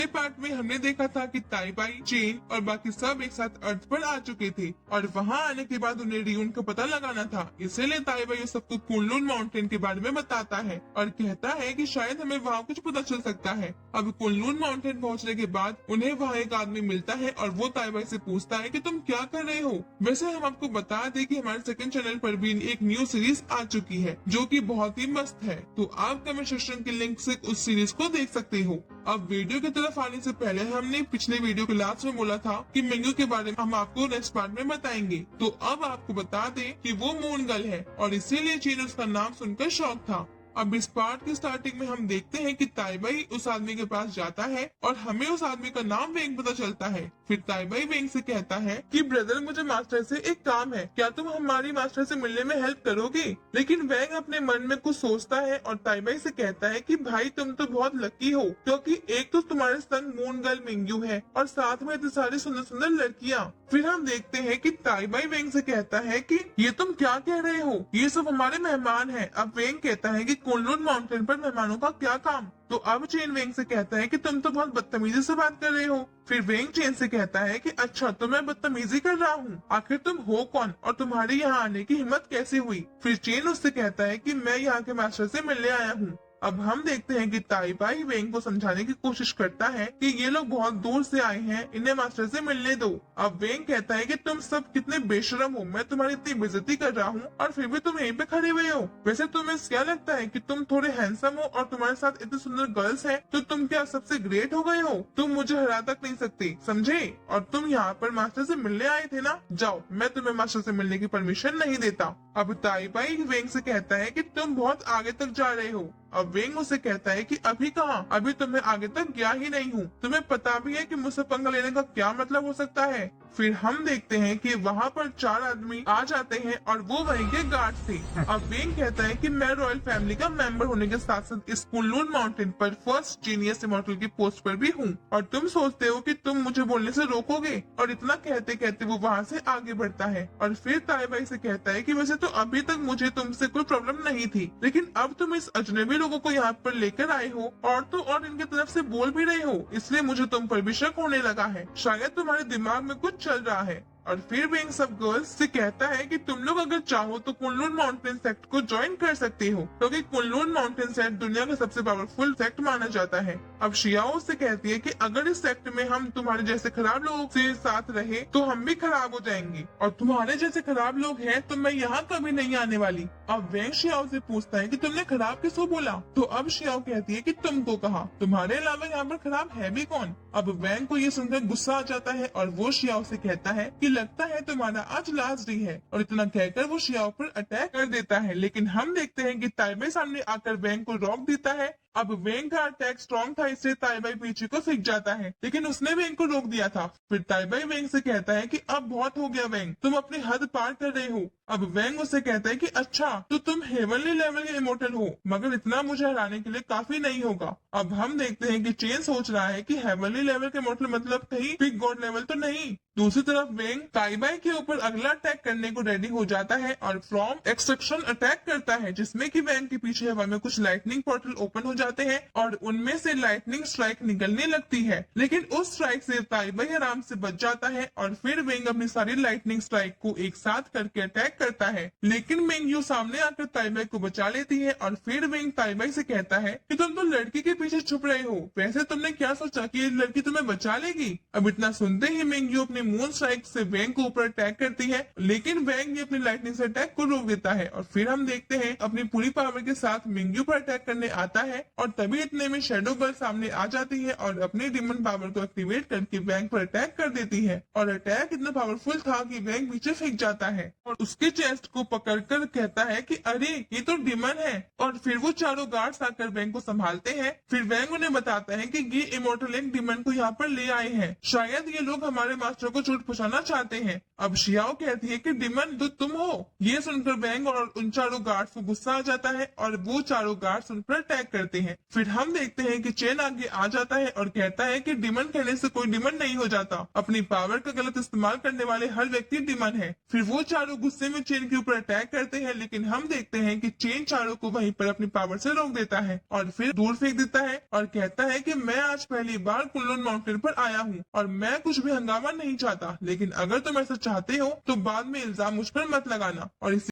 Part में हमने देखा था कि ताइबाई, चेन और बाकी सब एक साथ अर्थ पर आ चुके थे और वहां आने के बाद उन्हें रियून का पता लगाना था। इसीलिए ताइबाई सबको कुनलुन माउंटेन के बारे में बताता है और कहता है कि शायद हमें वहाँ कुछ पता चल सकता है। अब कुनलुन माउंटेन पहुँचने के बाद उन्हें वहाँ एक आदमी मिलता है और वो ताइबाई से पूछता है कि तुम क्या कर रहे हो। वैसे हम आपको बता दें कि हमारे सेकंड चैनल पर भी एक न्यू सीरीज आ चुकी है जो कि बहुत ही मस्त है, तो आप कमेंट सेक्शन के लिंक से उस सीरीज को देख सकते हो। अब वीडियो की तरफ आने से पहले हमने पिछले वीडियो के लास्ट में बोला था कि मेंगू के बारे में हम आपको नेक्स्ट पार्ट में बताएंगे, तो अब आपको बता दें कि वो मून गर्ल है और इसीलिए चीन उसका नाम सुनकर शौक था। अब इस पार्ट की स्टार्टिंग में हम देखते हैं कि ताइबाई उस आदमी के पास जाता है और हमें उस आदमी का नाम वेंग पता चलता है। फिर ताइबाई वेंग से कहता है कि ब्रदर मुझे मास्टर से एक काम है, क्या तुम हमारी मास्टर से मिलने में हेल्प करोगे। लेकिन वेंग अपने मन में कुछ सोचता है और ताइबाई से कहता है कि भाई तुम तो बहुत लकी हो, क्योंकि एक तो तुम्हारे संग मून गर्ल मिंग्यू है और साथ में इतनी सारी सुंदर सुंदर लड़कियाँ। फिर हम देखते हैं कि ताइबाई वेंग से कहता है कि ये तुम क्या कह रहे हो, ये सब हमारे मेहमान हैं। अब वेंग कहता है कि कुनलुन माउंटेन पर मेहमानों का क्या काम। तो अब चेन वेंग से कहता है कि तुम तो बहुत बदतमीजी से बात कर रहे हो। फिर वेंग चेन से कहता है कि अच्छा तो मैं बदतमीजी कर रहा हूँ, आखिर तुम हो कौन और तुम्हारी यहाँ आने की हिम्मत कैसे हुई। फिर चेन उससे कहता है कि मैं यहाँ के मास्टर से मिलने आया हूँ। अब हम देखते हैं कि ताइबाई वेंग को समझाने की कोशिश करता है कि ये लोग बहुत दूर से आए हैं, इन्हें मास्टर से मिलने दो। अब वेंग कहता है कि तुम सब कितने बेशरम हो, मैं तुम्हारी इतनी बेइज्जती कर रहा हूँ और फिर भी तुम यहीं पे खड़े हुए हो। वैसे तुम्हें क्या लगता है कि तुम थोड़े हैंडसम हो और तुम्हारे साथ इतनी सुंदर गर्ल्स हैं, तो तुम क्या सबसे ग्रेट हो गए हो। तुम मुझे हरा तक नहीं सकते, समझे। और तुम यहाँ पर मास्टर से मिलने आए थे ना, जाओ, मैं तुम्हें मास्टर से मिलने की परमिशन नहीं देता। अब ताइबाई वेंग से कहता है कि तुम बहुत आगे तक जा रहे हो। अब वेंग उसे कहता है कि अभी कहाँ, अभी तुम्हें आगे तक गया ही नहीं हूँ, तुम्हें पता भी है कि मुझसे पंगा लेने का क्या मतलब हो सकता है। फिर हम देखते हैं कि वहाँ पर 4 आदमी आ जाते हैं और वो वहीं के गार्ड थे। अब वेंग कहता है कि मैं रॉयल फैमिली का मेंबर होने के साथ साथ इस कुनलुन माउंटेन पर फर्स्ट जीनियस इमॉर्टल की पोस्ट पर भी हूँ और तुम सोचते हो कि तुम मुझे बोलने से रोकोगे। और इतना कहते कहते वो वहाँ से आगे बढ़ता है और फिर ताइबाई से कहता है कि वैसे तो अभी तक मुझे तुमसे कोई प्रॉब्लम नहीं थी, लेकिन अब तुम इस अजनबी लोगों को यहाँ पर लेकर आए हो और तो और इनके तरफ से बोल भी रहे हो, इसलिए मुझे तुम पर भी शक होने लगा है। शायद तुम्हारे दिमाग में कुछ चल रहा है। और फिर वेंग सब गर्ल्स से कहता है कि तुम लोग अगर चाहो तो कुनलुन माउंटेन सेक्ट को ज्वाइन कर सकते हो, क्योंकि कुनलुन माउंटेन सेक्ट दुनिया का सबसे पावरफुल सेक्ट माना जाता है। अब शियाओ से कहती है कि अगर इस सेक्ट में हम तुम्हारे जैसे खराब लोगों से साथ रहे तो हम भी खराब हो जाएंगे, और तुम्हारे जैसे खराब लोग हैं तो मैं यहाँ कभी नहीं आने वाली। अब वेंग शियाओ से पूछता है कि तुमने खराब किसको बोला। तो अब शियाओ कहती है कि तुमको कहा, तुम्हारे अलावा यहाँ पर खराब है भी कौन। अब वेंग को ये सुनकर गुस्सा आ जाता है और वो शियाओ से कहता है कि लगता है तुम्हारा आज लास्ट डे है, और इतना कहकर वो शियाओ पर अटैक कर देता है। लेकिन हम देखते हैं कि ताइबाई सामने आकर वेंग को रोक देता है। अब वेंग का अटैक स्ट्रॉन्ग था, इससे ताइबाई पीछे को फिक जाता है, लेकिन उसने वेंग को रोक दिया था। फिर ताइबाई वेंग से कहता है कि अब बहुत हो गया वेंग, तुम अपनी हद पार कर रहे हो। अब वेंग उससे कहता है कि अच्छा तो तुम हेवनली लेवल के इमोर्टल हो, मगर इतना मुझे हराने के लिए काफी नहीं होगा। अब हम देखते हैं कि चेन सोच रहा है कि हेवनली लेवल के इमोर्टल मतलब कहीं बिग गॉड लेवल तो नहीं। दूसरी तरफ वेंग ताइबाई के ऊपर अगला अटैक करने को रेडी हो जाता है और फ्रॉम एक्सट्रैक्शन अटैक करता है, जिसमें कि वेंग के पीछे हवा में कुछ लाइटनिंग पोर्टल ओपन हो जाते हैं और उनमें से लाइटनिंग स्ट्राइक निकलने लगती है। लेकिन उस स्ट्राइक से ताइबाई आराम से बच जाता है और फिर वेंग अपनी सारी लाइटनिंग स्ट्राइक को एक साथ करके अटैक करता है। लेकिन मेंग्यू सामने आकर ताइबाई को बचा लेती है और फिर वेंग ताइबाई से कहता है कि तुम तो लड़की के पीछे छुप रहे हो, वैसे तुमने क्या सोचा कि ये लड़की तुम्हें बचा लेगी। अब इतना सुनते ही मेंग्यू अपनी मून स्ट्राइक से वेंग को ऊपर अटैक करती है, लेकिन वेंग भी अपनी लाइटनिंग से अटैक को रोक देता है। और फिर हम देखते हैं अपनी पूरी पावर के साथ मेंग्यू पर अटैक करने आता है और तभी इतने में शैडो गर्ल सामने आ जाती है और अपनी डिमन पावर को एक्टिवेट करके वेंग पर अटैक कर देती है। और अटैक इतना पावरफुल था कि वेंग पीछे फेंक जाता है और उसके चेस्ट को पकड़कर कहता है कि अरे ये तो डिमन है। और फिर वो चारों गार्ड्स आकर वेंग को संभालते हैं। फिर वेंग उन्हें बताता है कि ये इमोर्टल एक डिमन को यहाँ पर ले आए हैं, शायद ये लोग हमारे मास्टर को चोट पहुंचाना चाहते हैं। अब शियाओ कहती है कि डिमन तो तुम हो। ये सुनकर वेंग और उन चारों गार्ड्स को गुस्सा आ जाता है और वो चारों गार्ड्स उन पर अटैक करते हैं। फिर हम देखते हैं कि चेन आगे आ जाता है और कहता है कि डिमन कहने से कोई डिमन नहीं हो जाता, अपनी पावर का गलत इस्तेमाल करने वाले हर व्यक्ति डिमन है। फिर वो चारों गुस्से में चेन के ऊपर अटैक करते हैं, लेकिन हम देखते हैं कि चेन चारों को वहीं पर अपनी पावर से रोक देता है और फिर दूर फेंक देता है और कहता है कि मैं आज पहली बार कुनलुन माउंटेन पर आया हूँ और मैं कुछ भी हंगामा नहीं चाहता, लेकिन अगर तुम ऐसा चाहते हो तो बाद में इल्जाम मुझ पर मत लगाना। और इसी